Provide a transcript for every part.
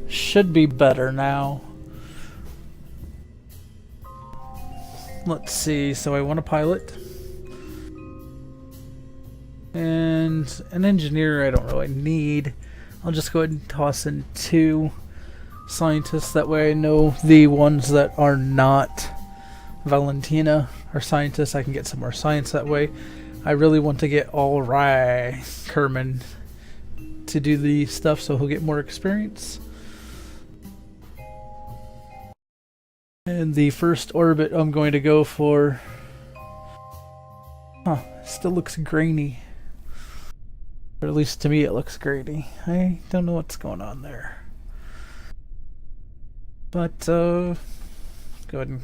Should be better now. Let's see, so I want a pilot. And an engineer I don't really need. I'll just go ahead and toss in 2 scientists, that way I know the ones that are not Valentina are scientists. I can get some more science that way. I really want to get Alright Kerman to do the stuff so he'll get more experience. And the first orbit I'm going to go for... Huh, still looks grainy. Or at least to me it looks grainy. I don't know what's going on there. But, go ahead and...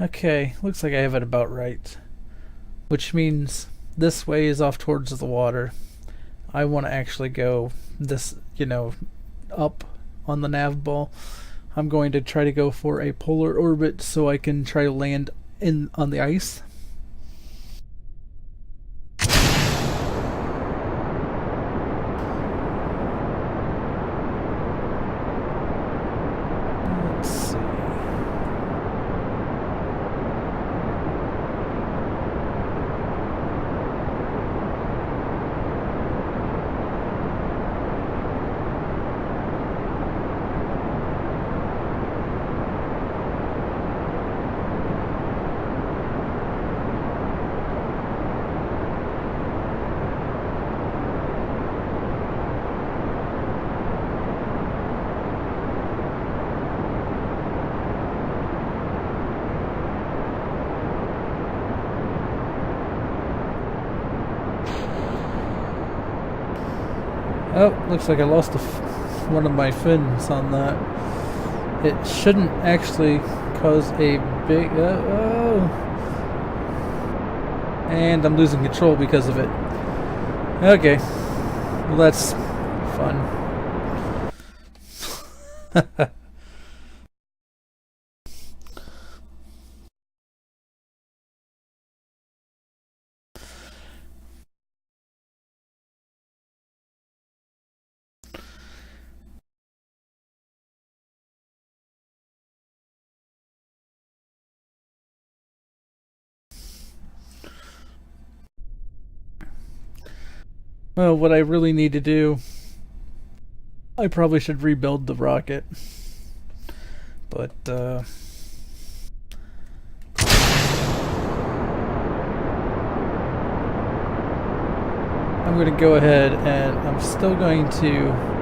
Okay, looks like I have it about right. Which means this way is off towards the water. I want to actually go this, up on the nav ball. I'm going to try to go for a polar orbit so I can try to land on the ice. Let's see. Oh, looks like I lost one of my fins on that. It shouldn't actually cause a big... oh! And I'm losing control because of it. Okay. Well, that's fun. Well, what I really need to do, I probably should rebuild the rocket. But, I'm going to go ahead and I'm still going to...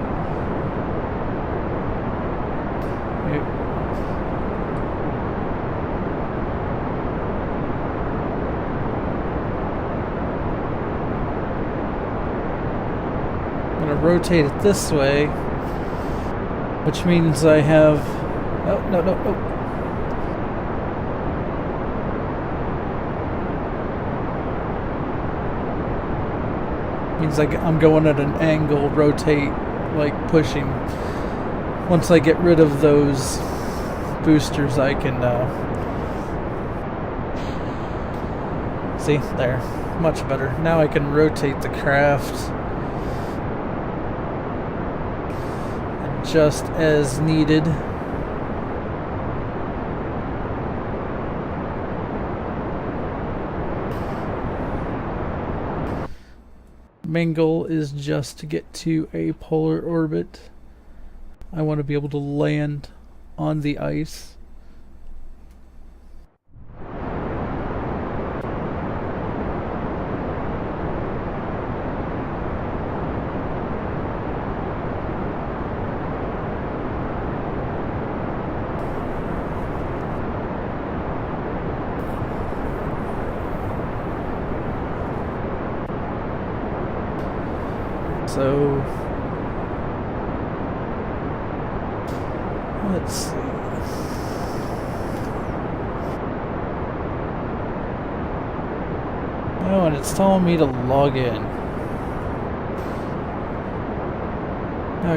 I'm going to rotate it this way, which means I have... Oh, no. Means like I'm going at an angle, rotate, like pushing. Once I get rid of those boosters, I can see there, much better. Now I can rotate the craft just as needed. Main goal is just to get to a polar orbit. I want to be able to land on the ice. So let's see. Oh, and it's telling me to log in.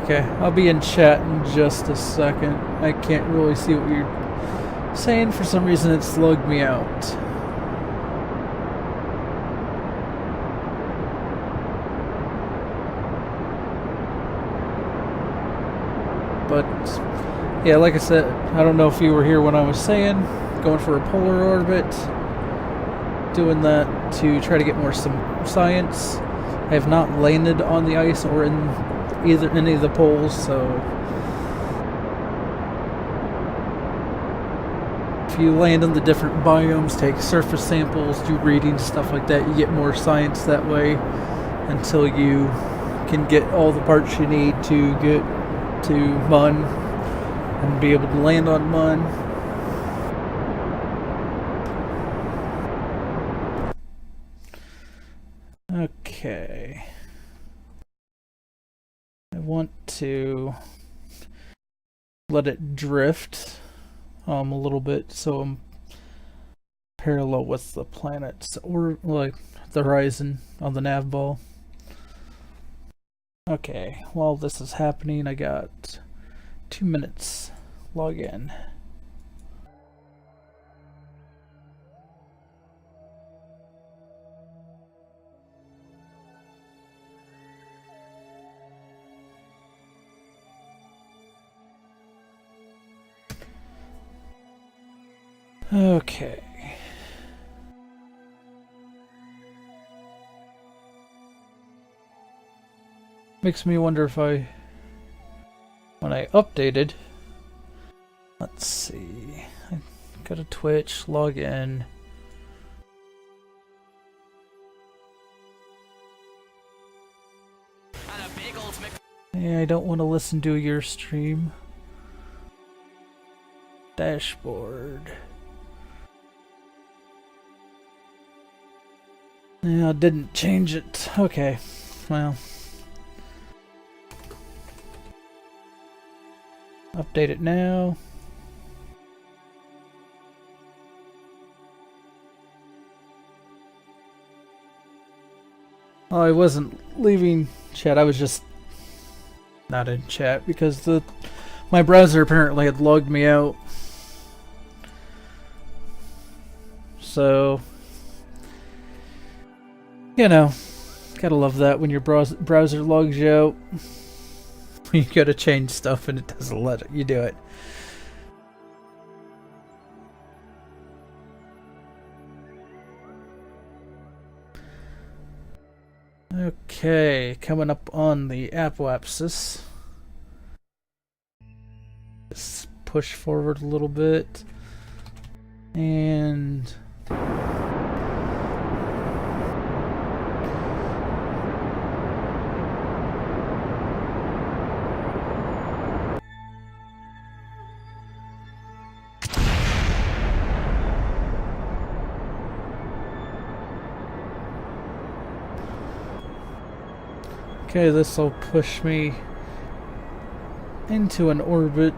Okay, I'll be in chat in just a second. I can't really see what you're saying. For some reason, it's logged me out. But yeah, like I said, I don't know if you were here when I was saying going for a polar orbit, doing that to try to get more science. I have not landed on the ice or in any of the poles, so if you land on the different biomes, take surface samples, do readings, stuff like that, you get more science that way until you can get all the parts you need to get to Mun and be able to land on Mun. Okay. I want to let it drift a little bit so I'm parallel with the planets or like the horizon on the nav ball. Okay, while this is happening, I got 2 minutes. Log in. Okay. Makes me wonder if when I updated, let's see, I go to Twitch, log in. Yeah, I don't want to listen to your stream. Dashboard. Yeah, I didn't change it. Okay, well. Update it now. Oh, I wasn't leaving chat. I was just not in chat because my browser apparently had logged me out. So, you know, gotta love that when your browser logs you out. You gotta change stuff and it doesn't let you do it. Okay, coming up on the apoapsis. Just push forward a little bit. And okay, this will push me into an orbit.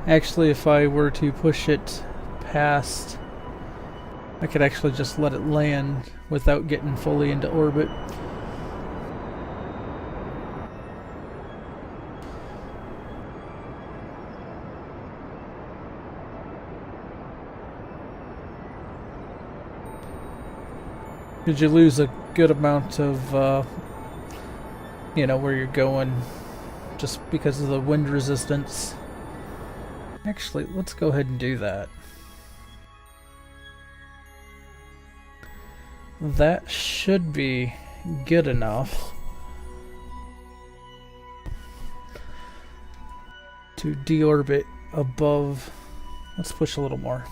Actually, if I were to push it past, I could actually just let it land without getting fully into orbit. Because you lose a good amount of you know, where you're going just because of the wind resistance. Actually, let's go ahead and do that. That should be good enough to deorbit above. Let's push a little more.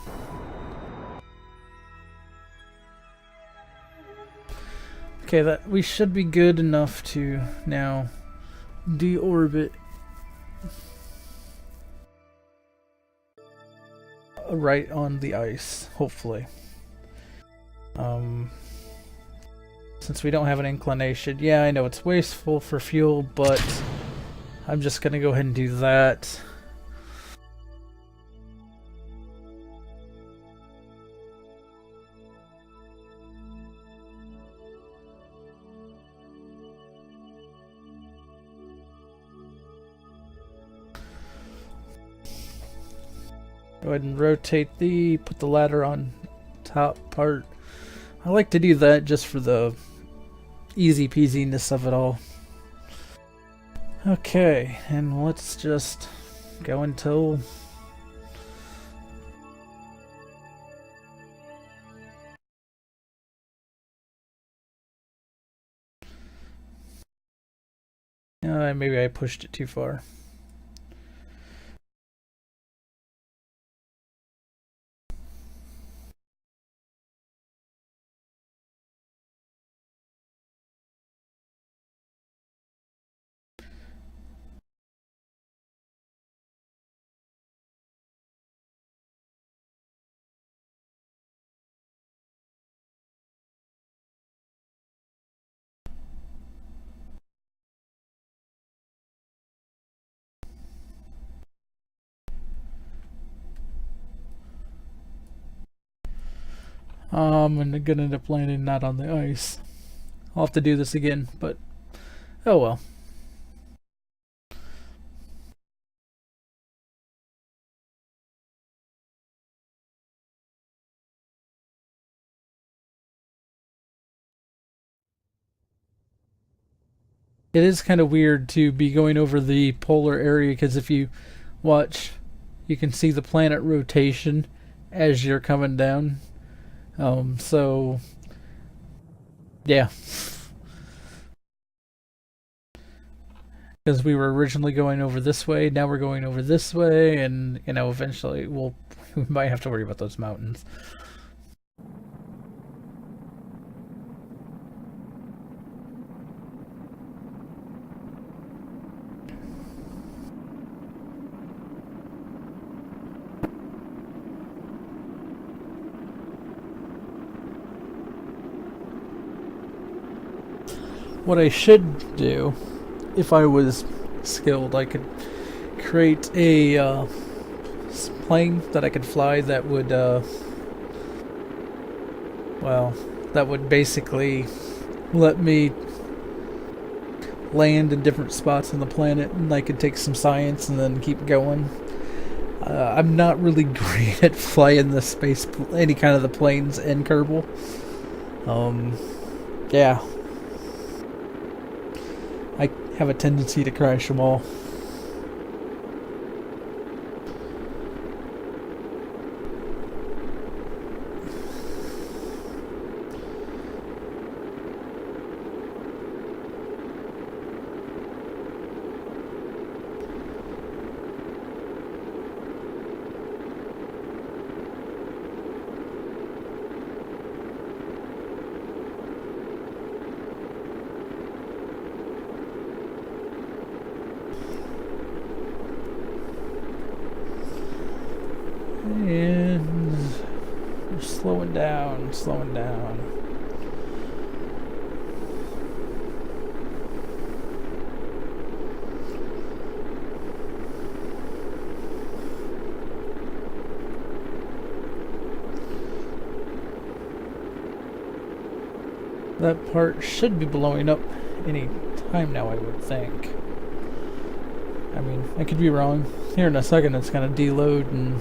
Okay, that we should be good enough to now deorbit right on the ice, hopefully. Since we don't have an inclination. Yeah, I know it's wasteful for fuel, but I'm just gonna go ahead and do that. Go ahead and rotate put the ladder on top part. I like to do that just for the easy peasiness of it all. Okay, and let's just go until... maybe I pushed it too far. I'm gonna end up landing not on the ice. I'll have to do this again, but oh well. It is kind of weird to be going over the polar area because if you watch, you can see the planet rotation as you're coming down. So yeah, because we were originally going over this way, now we're going over this way, and eventually we might have to worry about those mountains. What I should do, if I was skilled, I could create a plane that I could fly that would, well, that would basically let me land in different spots on the planet, and I could take some science and then keep going. I'm not really great at flying the space, any kind of the planes in Kerbal. Yeah. I have a tendency to crash them all. And we're slowing down, slowing down. That part should be blowing up any time now, I would think. I mean, I could be wrong. Here in a second it's gonna deload and...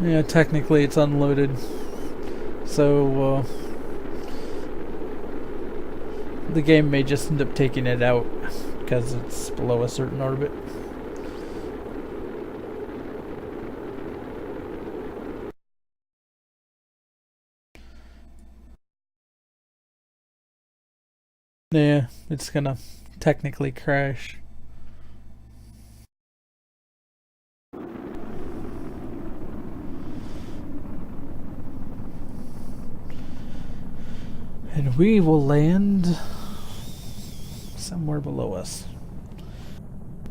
Yeah, technically it's unloaded. So, the game may just end up taking it out because it's below a certain orbit. Yeah, it's gonna technically crash. And we will land somewhere below us.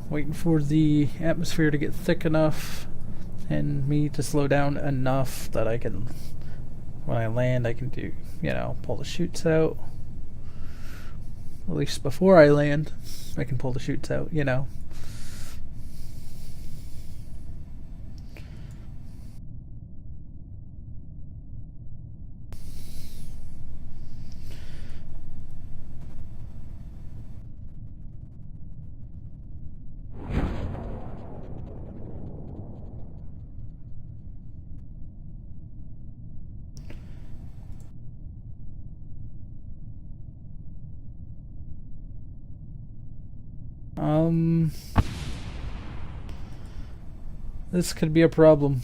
Waiting for the atmosphere to get thick enough and me to slow down enough that I can, when I land, I can do, pull the chutes out. At least before I land, I can pull the chutes out, This could be a problem.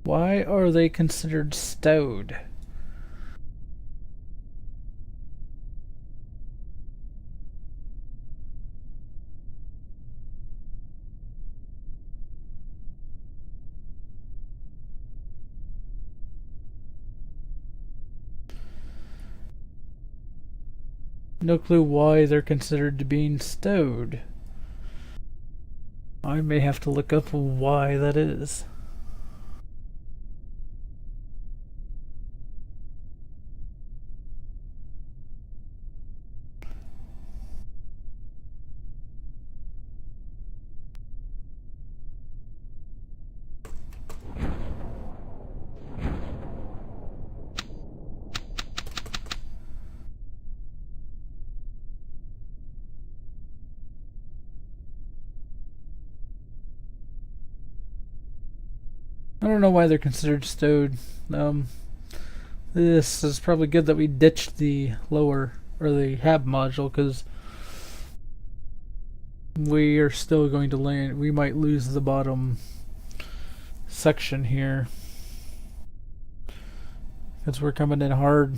Why are they considered stowed? No clue why they're considered to being stowed. I may have to look up why that is. I don't know why they're considered stowed. This is probably good that we ditched the lower or the hab module, because we are still going to land. We might lose the bottom section here because we're coming in hard.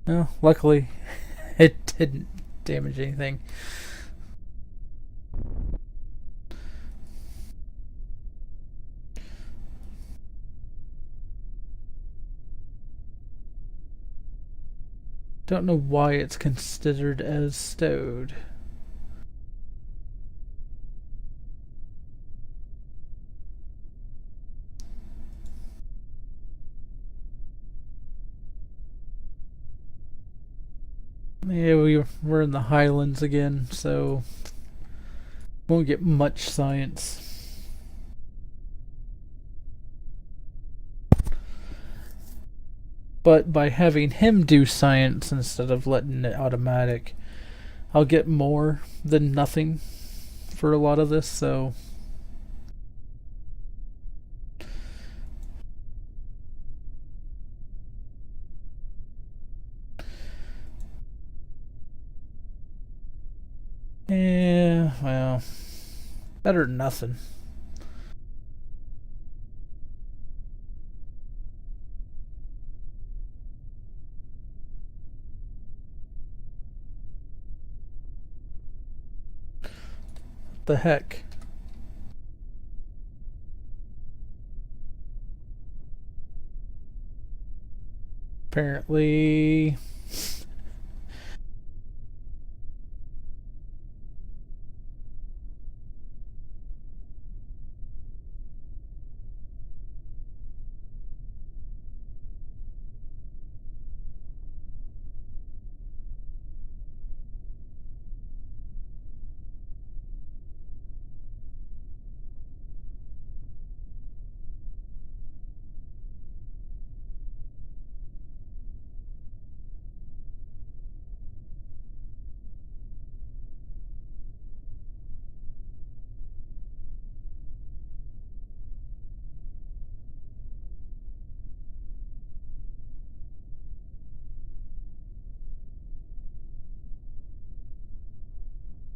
No, luckily it didn't damage anything. Don't know why it's considered as stowed. Yeah, we're in the Highlands again, so won't get much science. But by having him do science instead of letting it automatic, I'll get more than nothing for a lot of this, so yeah, well, better than nothing. What the heck? Apparently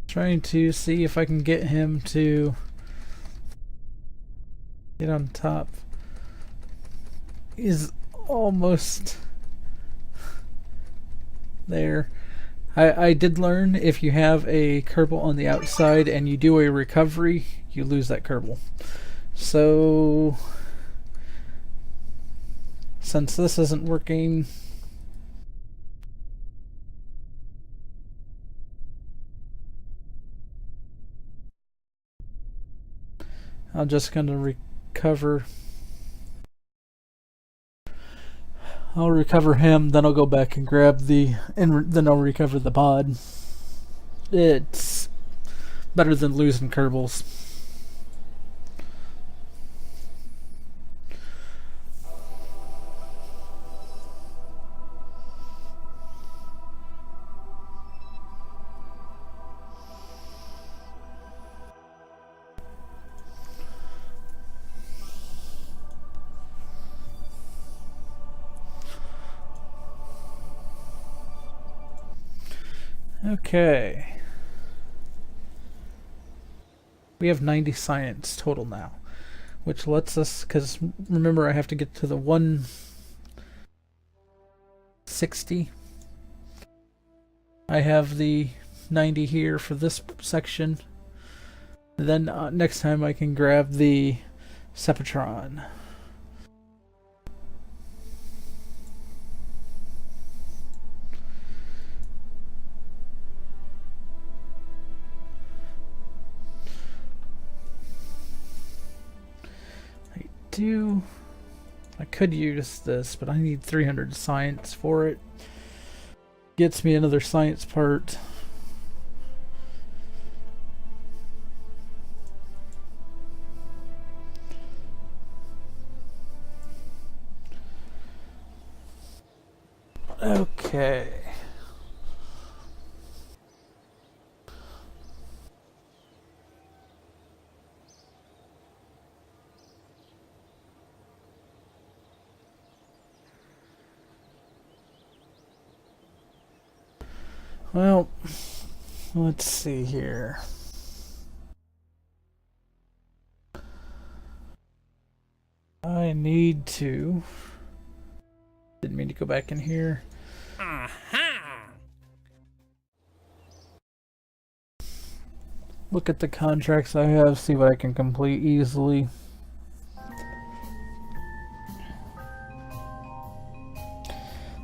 trying to see if I can get him to get on top. He's almost there. I did learn if you have a Kerbal on the outside and you do a recovery, you lose that Kerbal. So since this isn't working, I'm just gonna recover. I'll recover him, then I'll go back and grab and then I'll recover the pod. It's better than losing Kerbals. Okay. We have 90 science total now, which lets us, because remember I have to get to the 160. I have the 90 here for this section. Then next time I can grab the Sepatron. I could use this, but I need 300 science for it. Gets me another science part. Okay. Well, let's see here. I need to... Didn't mean to go back in here. Look at the contracts I have, see what I can complete easily.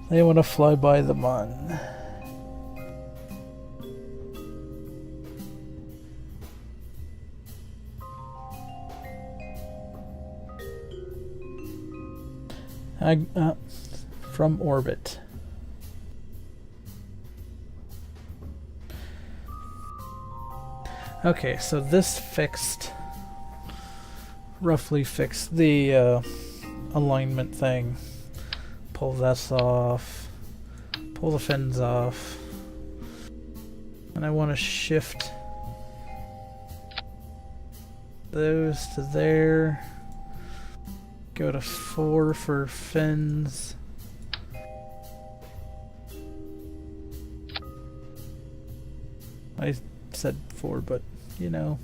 They want to fly by the mun. From orbit. Okay, so this roughly fixed the alignment thing. Pull this off, pull the fins off, and I want to shift those to there. Go to 4 for fins. I said 4, but you know.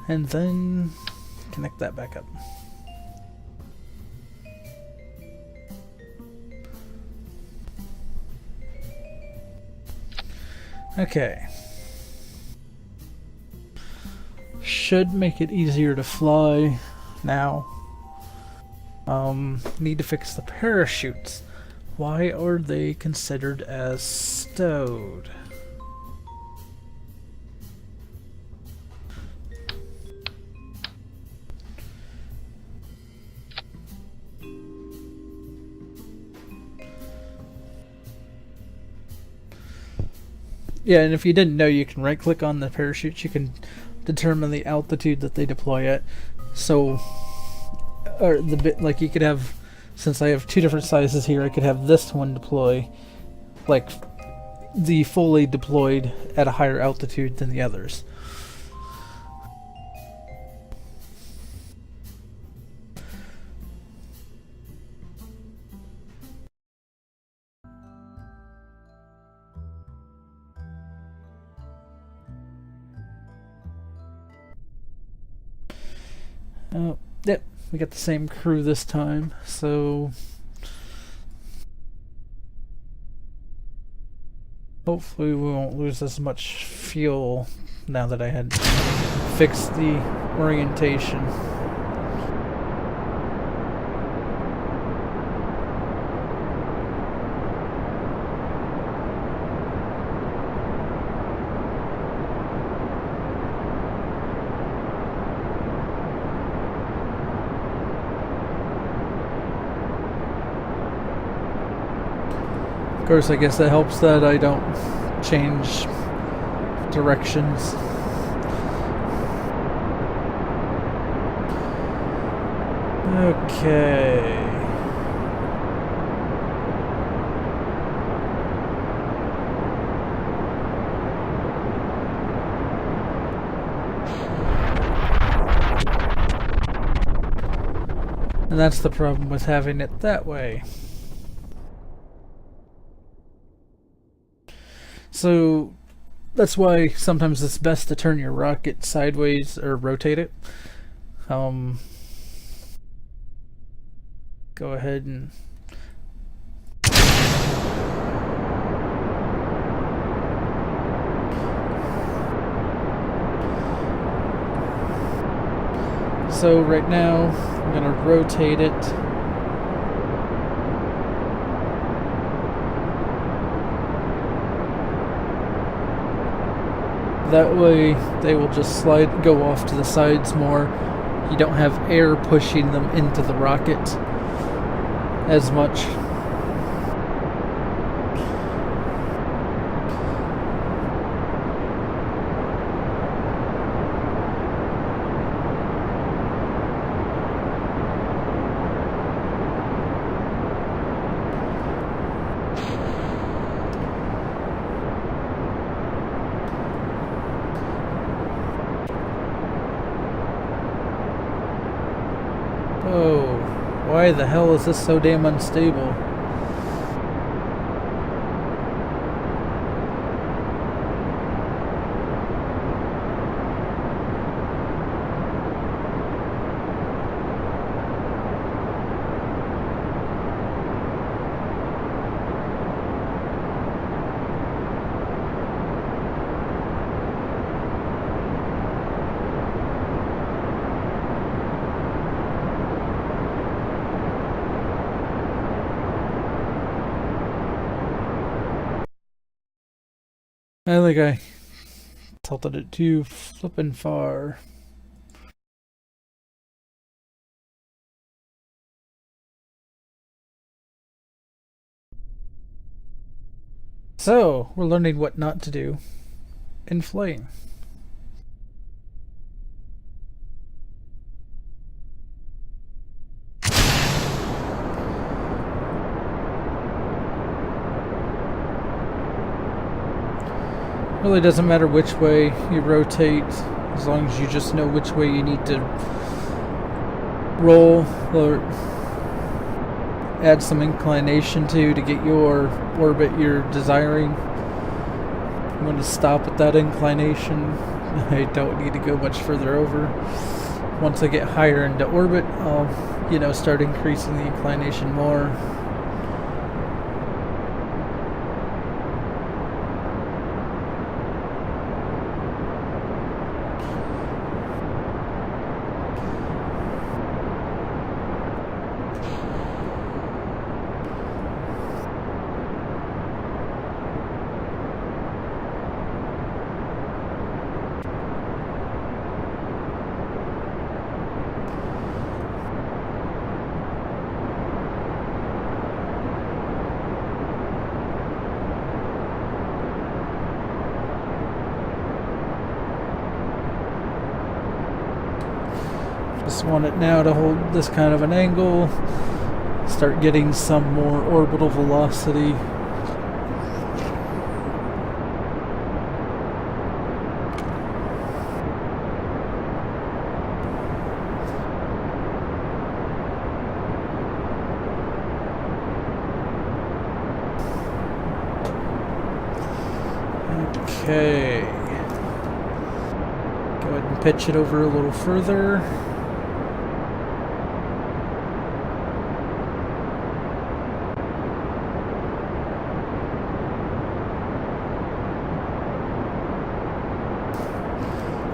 And then connect that back up. Okay. Should make it easier to fly now. Need to fix the parachutes. Why are they considered as stowed? Yeah, and if you didn't know, you can right click on the parachutes, you can determine the altitude that they deploy at. So, or the bit, like you could have, since I have 2 different sizes here, I could have this one deploy, like the fully deployed at a higher altitude than the others. Yep, we got the same crew this time, so hopefully we won't lose as much fuel now that I had fixed the orientation. Of course, I guess that helps that I don't change directions. Okay. And that's the problem with having it that way. So that's why sometimes it's best to turn your rocket sideways or rotate it. Go ahead and so right now I'm gonna rotate it. That way they will just go off to the sides more. You don't have air pushing them into the rocket as much. Oh, why the hell is this so damn unstable? I think I tilted it too flippin' far. So, we're learning what not to do in flying. Really doesn't matter which way you rotate, as long as you just know which way you need to roll or add some inclination to get your orbit you're desiring. I'm going to stop at that inclination. I don't need to go much further over. Once I get higher into orbit, I'll, start increasing the inclination more. Just want it now to hold this kind of an angle, start getting some more orbital velocity. Okay. Go ahead and pitch it over a little further.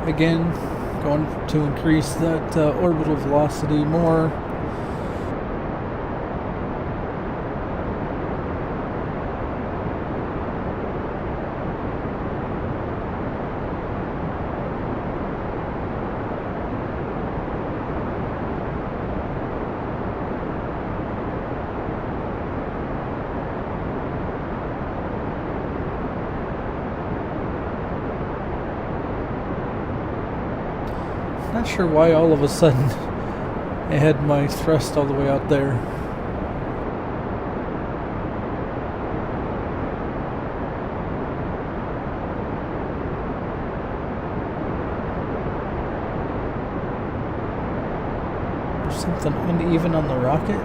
Again, going to increase that orbital velocity more. Not sure why all of a sudden I had my thrust all the way out there. There's something uneven on the rocket?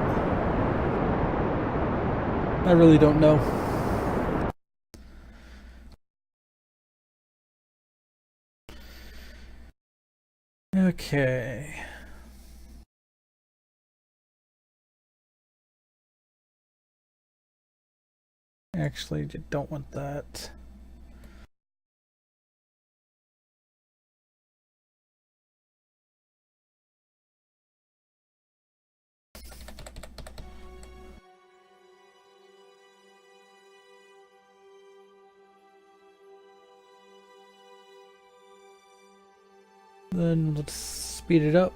I really don't know. Okay. Actually, don't want that. Then let's speed it up.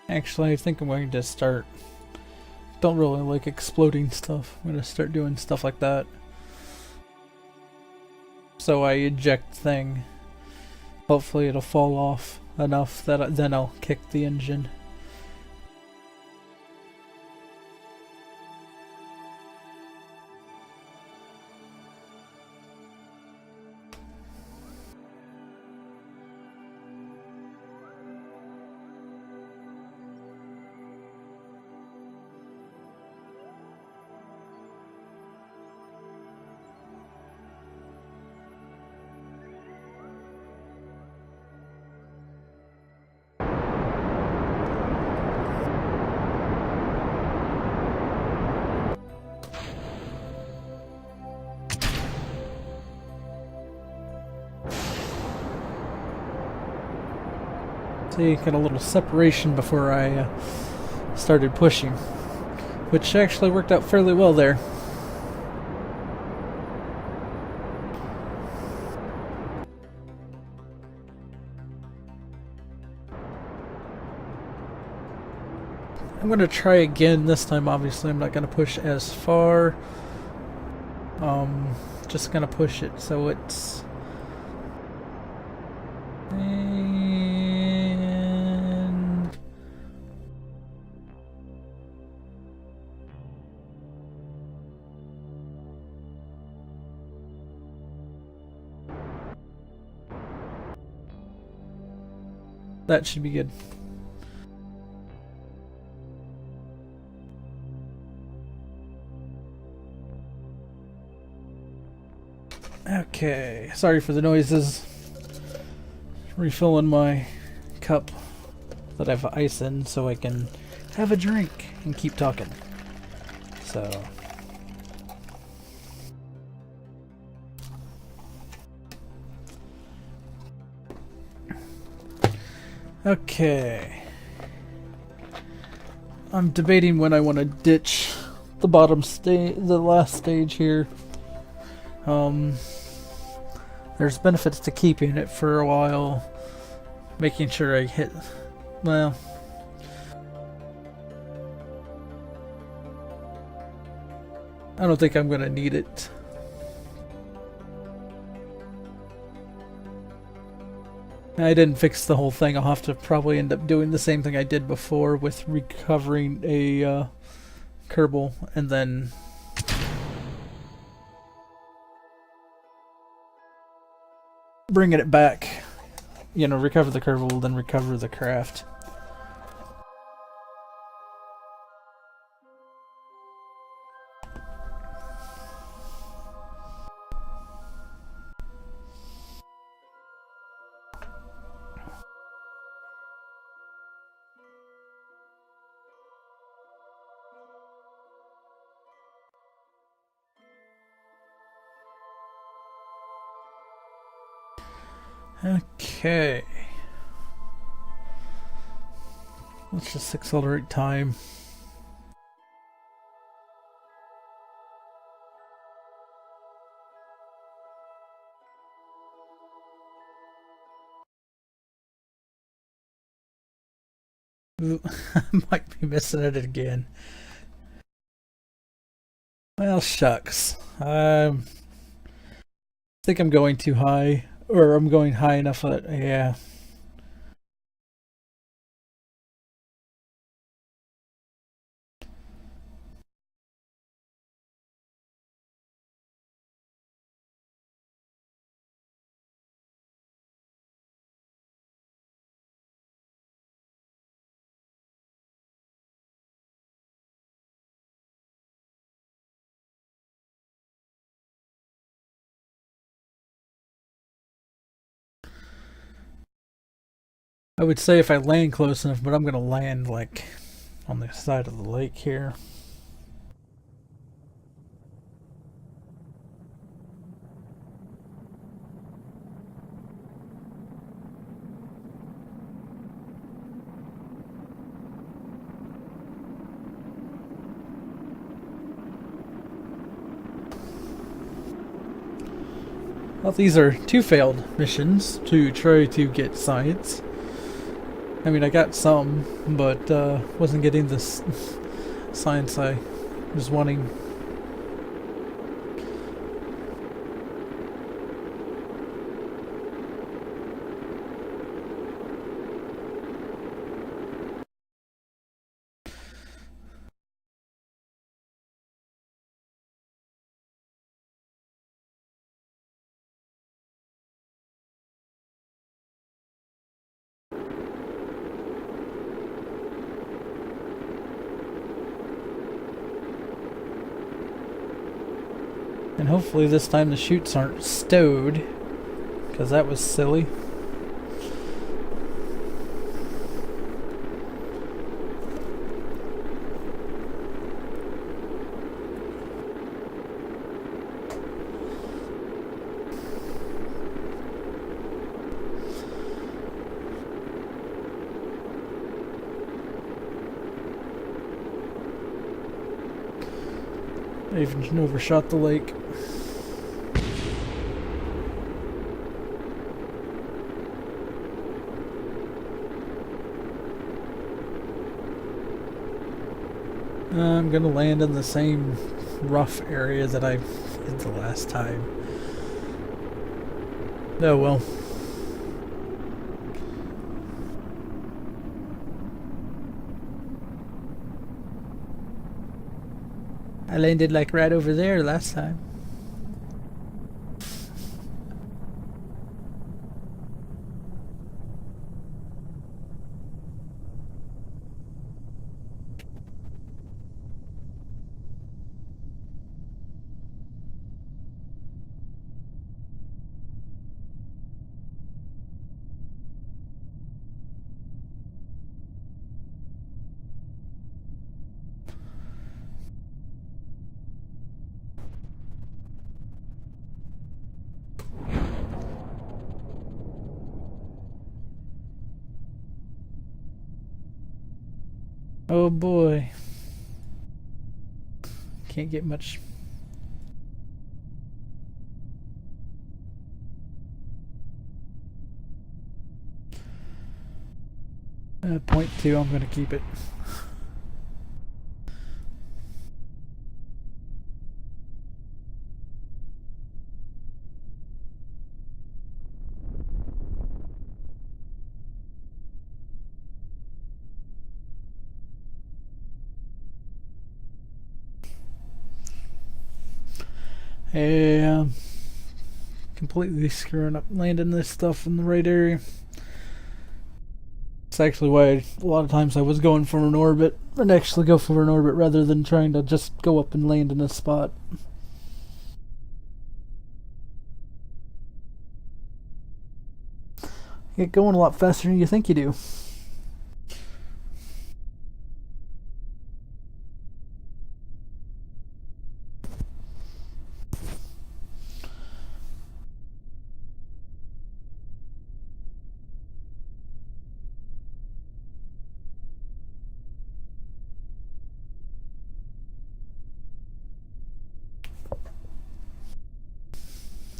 Actually, I think I'm going to start. Don't really like exploding stuff. I'm going to start doing stuff like that. So I eject thing. Hopefully it'll fall off enough that then I'll kick the engine. See, got a little separation before I started pushing, which actually worked out fairly well there. I'm going to try again. This time, obviously, I'm not going to push as far. Just going to push it so it's... And... that should be good. Okay, sorry for the noises. Refilling my cup that I have ice in so I can have a drink and keep talking. So... okay. I'm debating when I want to ditch the bottom stage, the last stage here. There's benefits to keeping it for a while, making sure I hit, well, I don't think I'm going to need it. I didn't fix the whole thing. I'll have to probably end up doing the same thing I did before with recovering a Kerbal and then bringing it back. You know, recover the Kerbal, then recover the craft. Okay. Let's just accelerate time. I might be missing it again. Well, shucks. I think I'm going too high, or I'm going high enough that, yeah. I would say if I land close enough, but I'm gonna land like on the side of the lake here. Well, these are two failed missions to try to get science. I mean, I got some, but wasn't getting this science I was wanting. And hopefully this time the chutes aren't stowed, because that was silly. I even overshot the lake. I'm gonna land in the same rough area that I did the last time. Oh well. I landed like right over there last time. Oh boy. Can't get much. .2, I'm gonna keep it. Hey, completely screwing up landing this stuff in the right area. It's actually why a lot of times I was going for an orbit. I'd actually go for an orbit rather than trying to just go up and land in a spot. You get going a lot faster than you think you do.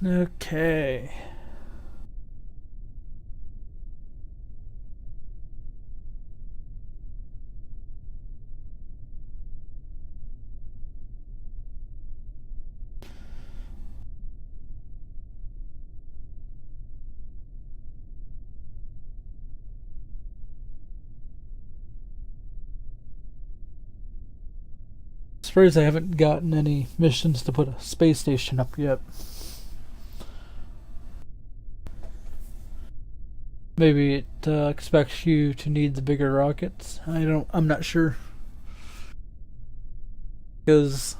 Okay. Surprised I haven't gotten any missions to put a space station up yet. Maybe it expects you to need the bigger rockets. I'm not sure. Because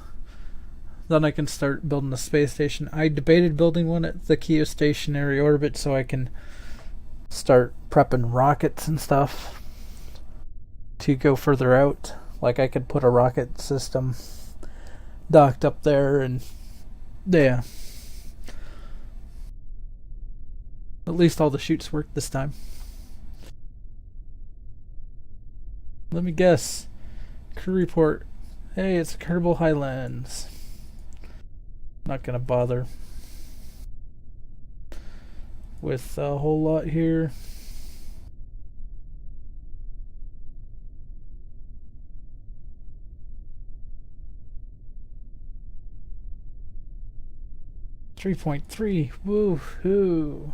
then I can start building a space station. I debated building one at the geostationary orbit so I can start prepping rockets and stuff to go further out. Like I could put a rocket system docked up there, and yeah, at least all the chutes worked this time. Let me guess. Crew report. Hey, it's Kerbal Highlands. Not gonna bother with a whole lot here. .3. Woohoo.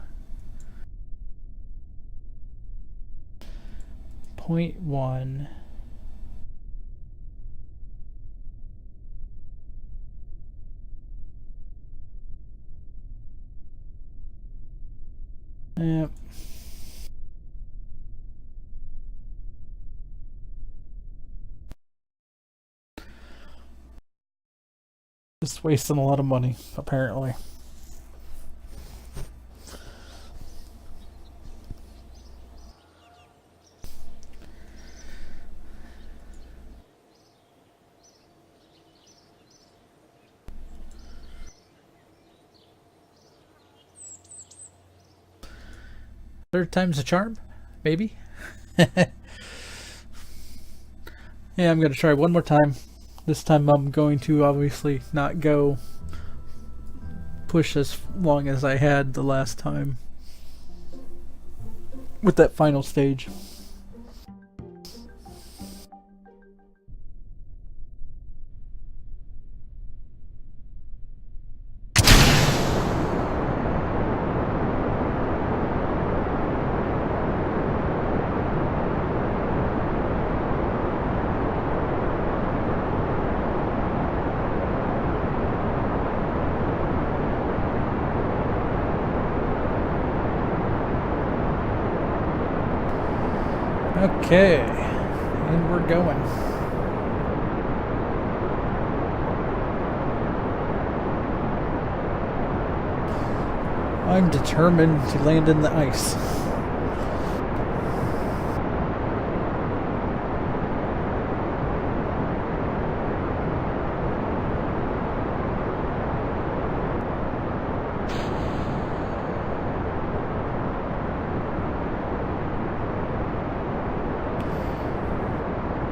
0.1. Yep. Just wasting a lot of money, apparently. Third time's a charm? Maybe? Yeah, I'm going to try one more time. This time I'm going to obviously not go push as long as I had the last time with that final stage. Okay, and we're going. I'm determined to land in the ice.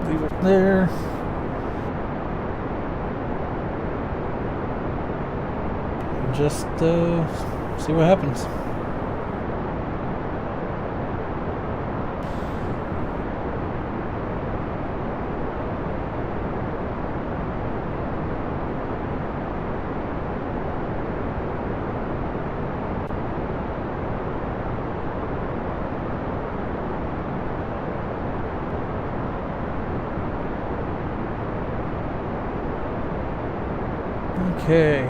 Leave it there. And just see what happens. Okay,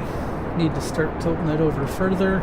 need to start tilting it over further.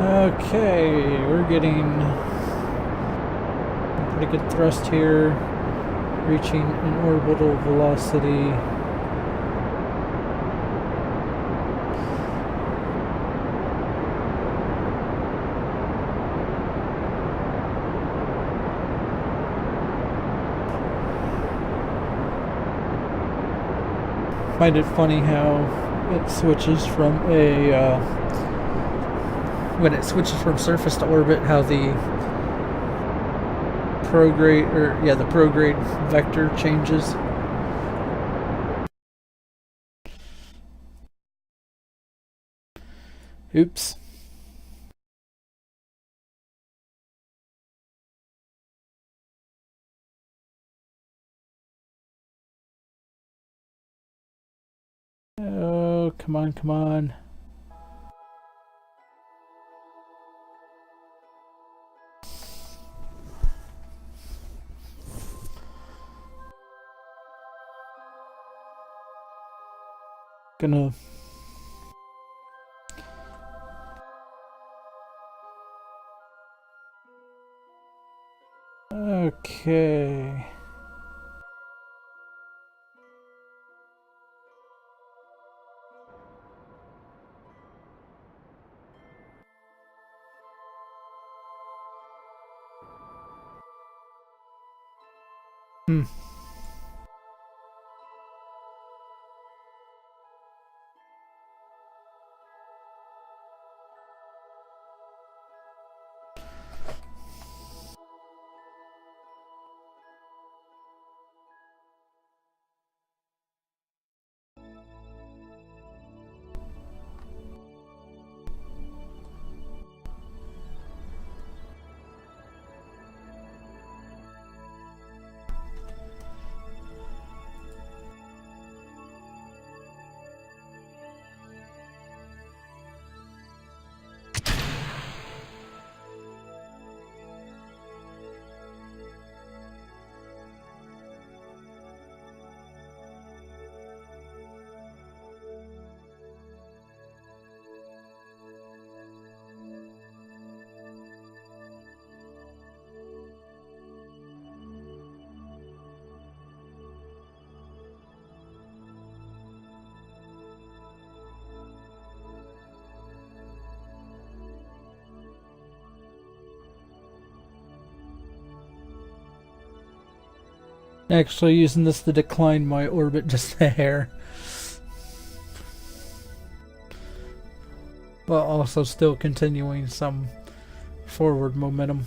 Okay, we're getting pretty good thrust here, reaching an orbital velocity. Find it funny how it switches from a when it switches from surface to orbit, how the prograde vector changes. Oops. Oh, come on, come on. Gonna... Okay. Hmm. Actually using this to decline my orbit just a hair. While also still continuing some forward momentum.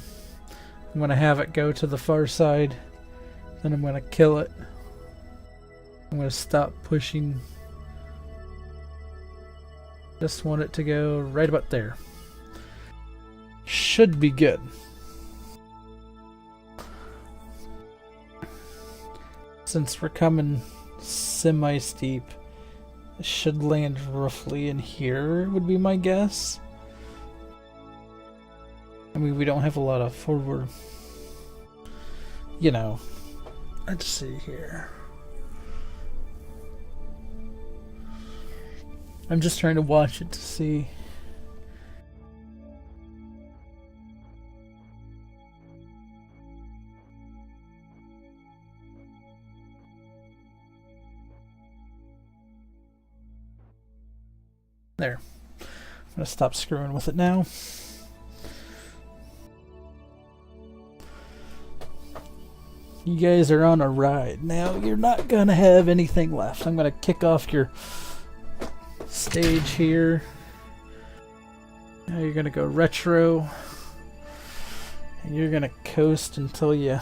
I'm going to have it go to the far side. Then I'm going to kill it. I'm going to stop pushing. Just want it to go right about there. Should be good. Since we're coming semi-steep, it should land roughly in here, would be my guess. I mean, we don't have a lot of forward... You know, let's see here. I'm just trying to watch it to see. There. I'm gonna stop screwing with it now. You guys are on a ride. Now you're not gonna have anything left. I'm gonna kick off your stage here. Now you're gonna go retro. And you're gonna coast until you...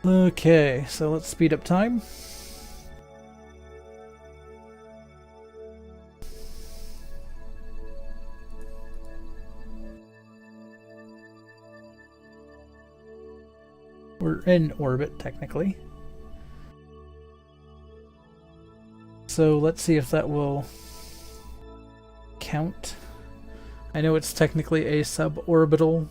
Okay, so let's speed up time. We're in orbit, technically. So let's see if that will count. I know it's technically a suborbital.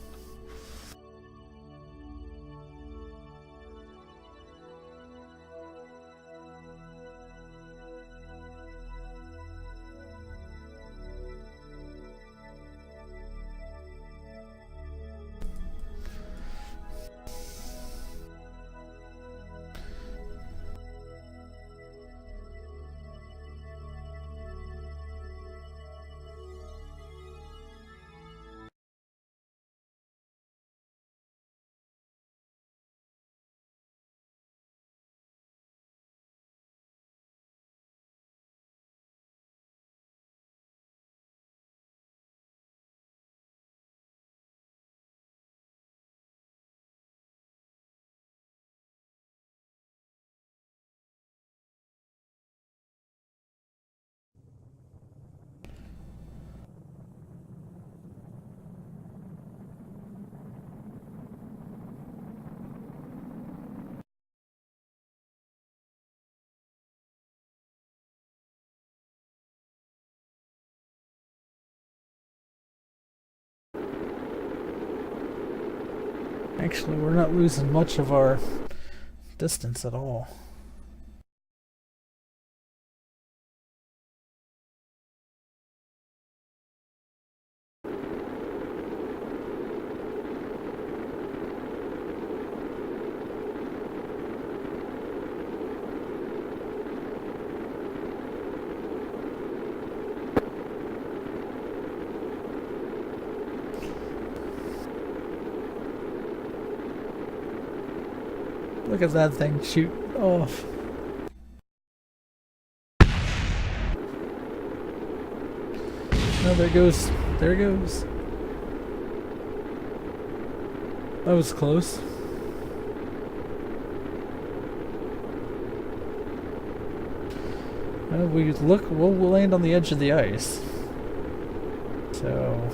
Actually, we're not losing much of our distance at all. Look at that thing shoot off. Oh, there it goes. There it goes. That was close. Well, we'll land on the edge of the ice. So...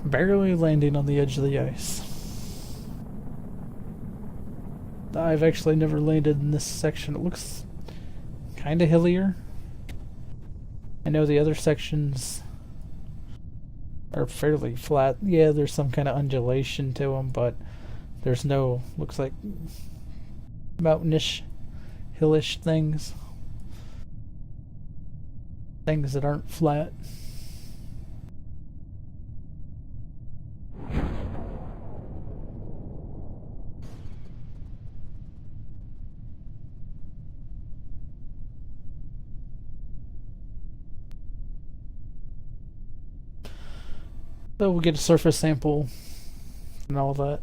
barely landing on the edge of the ice. I've actually never landed in this section. It looks kind of hillier. I know the other sections are fairly flat. Yeah, there's some kind of undulation to them, but there's no, looks like mountainish, hillish things. Things that aren't flat. So we'll get a surface sample and all that.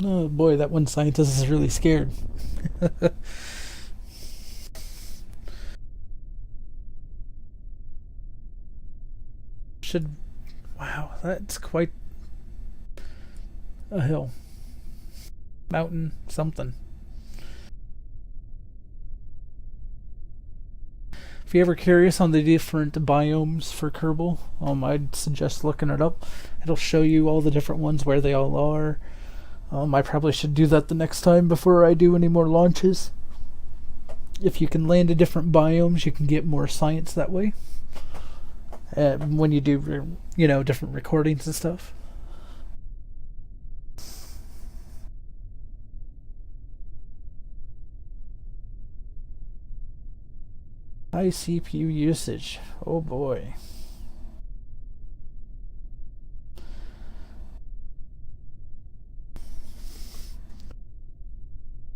Oh boy, that one scientist is really scared. Wow, that's quite a hill. Mountain, something. If you're ever curious on the different biomes for Kerbal, I'd suggest looking it up. It'll show you all the different ones, where they all are. I probably should do that the next time before I do any more launches. If you can land in different biomes, you can get more science that way. When you do, different recordings and stuff. High CPU usage. Oh boy.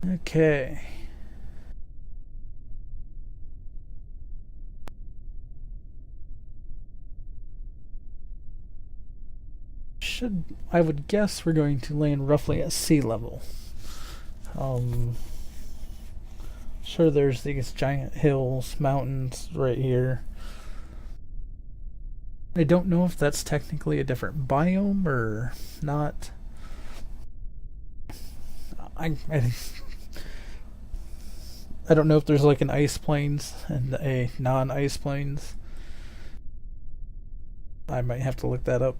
Okay. I would guess we're going to land roughly at sea level. Sure, there's these giant hills, mountains right here. I don't know if that's technically a different biome or not. I don't know if there's like an ice plains and a non-ice plains. I might have to look that up.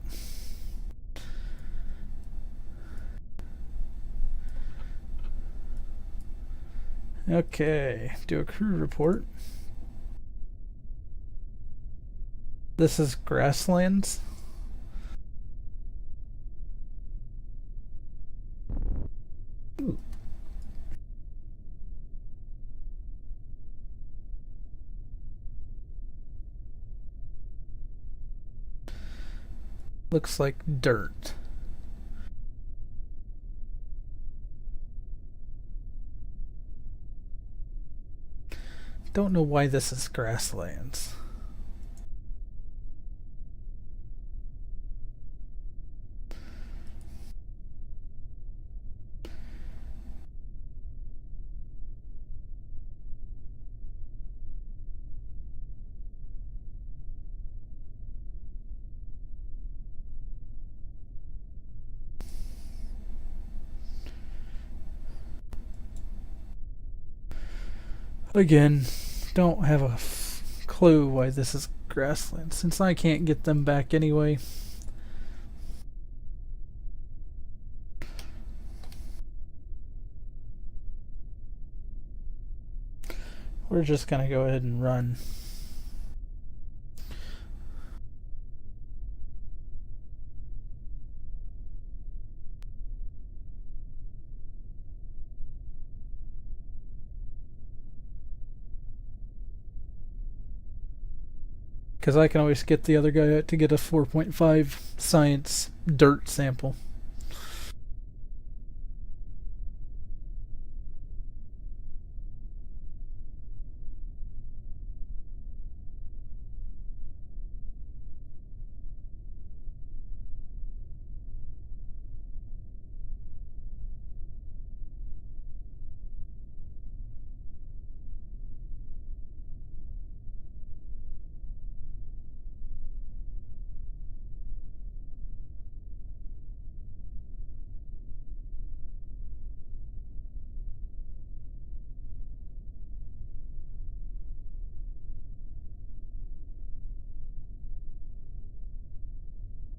Okay, do a crew report. This is grasslands. Ooh. Looks like dirt. Don't know why this is grasslands. Again, don't have a clue why this is grassland, since I can't get them back anyway. we're just gonna go ahead and run. Because I can always get the other guy to get a 4.5 science dirt sample.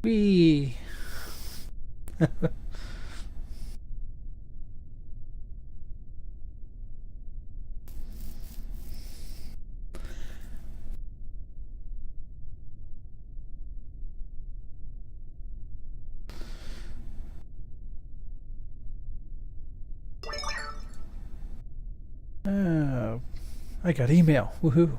Whee! Oh, I got email. Woohoo!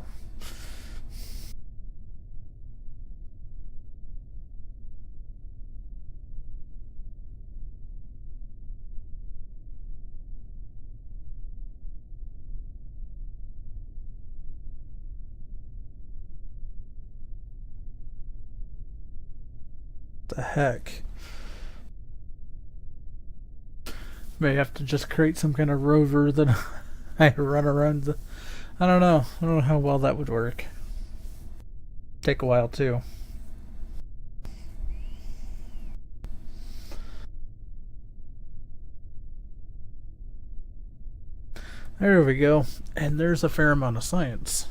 The heck? May have to just create some kind of rover that I run around the. I don't know. I don't know how well that would work. Take a while too. There we go. And there's a fair amount of science.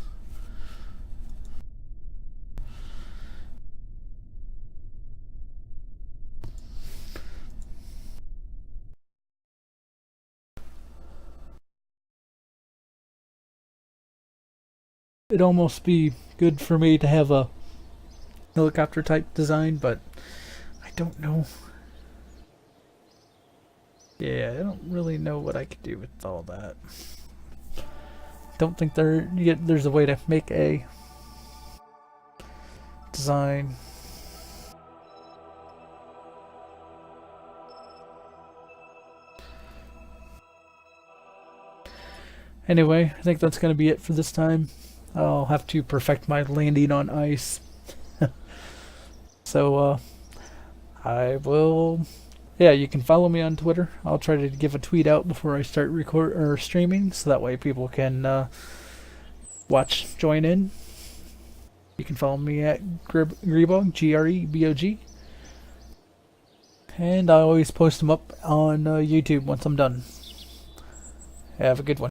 It'd almost be good for me to have a helicopter type design, but I don't know. Yeah, I don't really know what I could do with all that. Don't think there's a way to make a design. Anyway, I think that's going to be it for this time. I'll have to perfect my landing on ice. So, I will. Yeah, you can follow me on Twitter. I'll try to give a tweet out before I start streaming, so that way people can join in. You can follow me at Grebog, Grebog, and I always post them up on YouTube once I'm done. Have a good one.